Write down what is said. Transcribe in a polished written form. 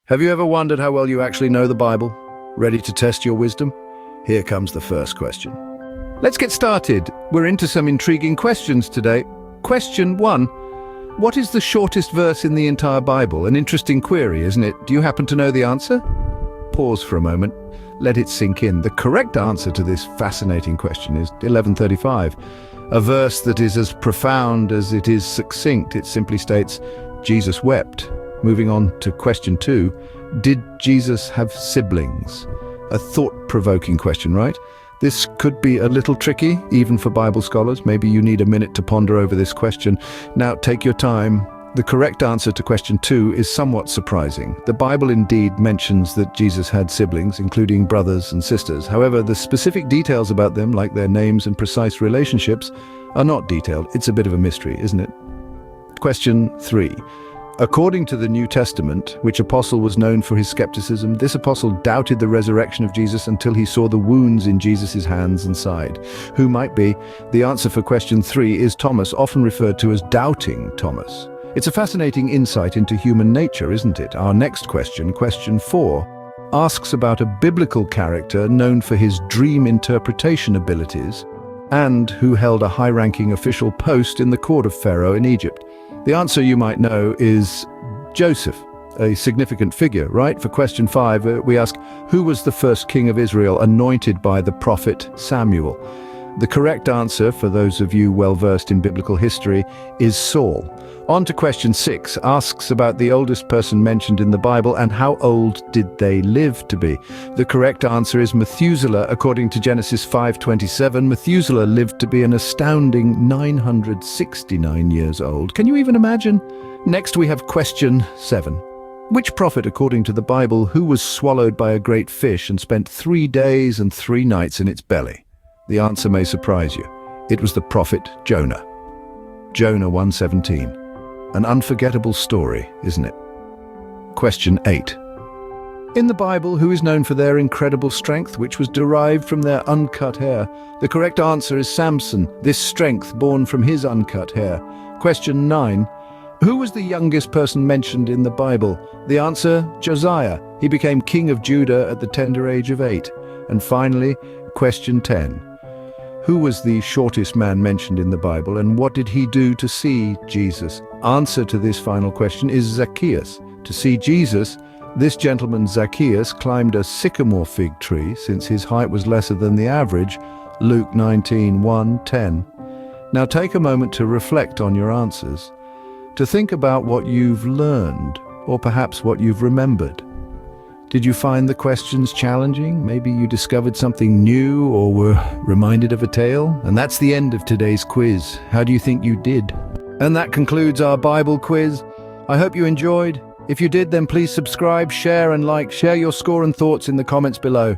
Have you ever wondered how well you actually know the Bible? Ready to test your wisdom? Here comes the first question. Let's get started. We're into some intriguing questions today. Question 1. What is the shortest verse in the entire Bible? An interesting query, isn't it? Do you happen to know the answer? Pause for a moment. Let it sink in. The correct answer to this fascinating question is 11:35. A verse that is as profound as it is succinct. It simply states, Jesus wept. Moving on to question 2, did Jesus have siblings? A thought-provoking question, right? This could be a little tricky, even for Bible scholars. Maybe you need a minute to ponder over this question. Now, take your time. The correct answer to question 2 is somewhat surprising. The Bible indeed mentions that Jesus had siblings, including brothers and sisters. However, the specific details about them, like their names and precise relationships, are not detailed. It's a bit of a mystery, isn't it? Question 3. According to the New Testament, which apostle was known for his skepticism, this apostle doubted the resurrection of Jesus until he saw the wounds in Jesus' hands and side. Who might be? The answer for question 3 is Thomas, often referred to as Doubting Thomas. It's a fascinating insight into human nature, isn't it? Our next question, question 4, asks about a biblical character known for his dream interpretation abilities and who held a high-ranking official post in the court of Pharaoh in Egypt. The answer, you might know, is Joseph, a significant figure, right? For question 5, we ask, who was the first king of Israel anointed by the prophet Samuel? The correct answer, for those of you well-versed in biblical history, is Saul. On to question 6, asks about the oldest person mentioned in the Bible and how old did they live to be. The correct answer is Methuselah. According to Genesis 5:27, Methuselah lived to be an astounding 969 years old. Can you even imagine? Next we have question 7. Which prophet, according to the Bible, who was swallowed by a great fish and spent 3 days and 3 nights in its belly? The answer may surprise you. It was the prophet Jonah. Jonah 1:17. An unforgettable story, isn't it? Question 8. In the Bible, who is known for their incredible strength, which was derived from their uncut hair? The correct answer is Samson, this strength born from his uncut hair. Question 9. Who was the youngest person mentioned in the Bible? The answer, Josiah. He became king of Judah at the tender age of 8. And finally, question 10. Who was the shortest man mentioned in the Bible, and what did he do to see Jesus? Answer to this final question is Zacchaeus. To see Jesus, this gentleman Zacchaeus climbed a sycamore fig tree since his height was lesser than the average, Luke 19:1-10. Now take a moment to reflect on your answers, to think about what you've learned, or perhaps what you've remembered. Did you find the questions challenging? Maybe you discovered something new or were reminded of a tale? And that's the end of today's quiz. How do you think you did? And that concludes our Bible quiz. I hope you enjoyed. If you did, then please subscribe, share and like. Share your score and thoughts in the comments below.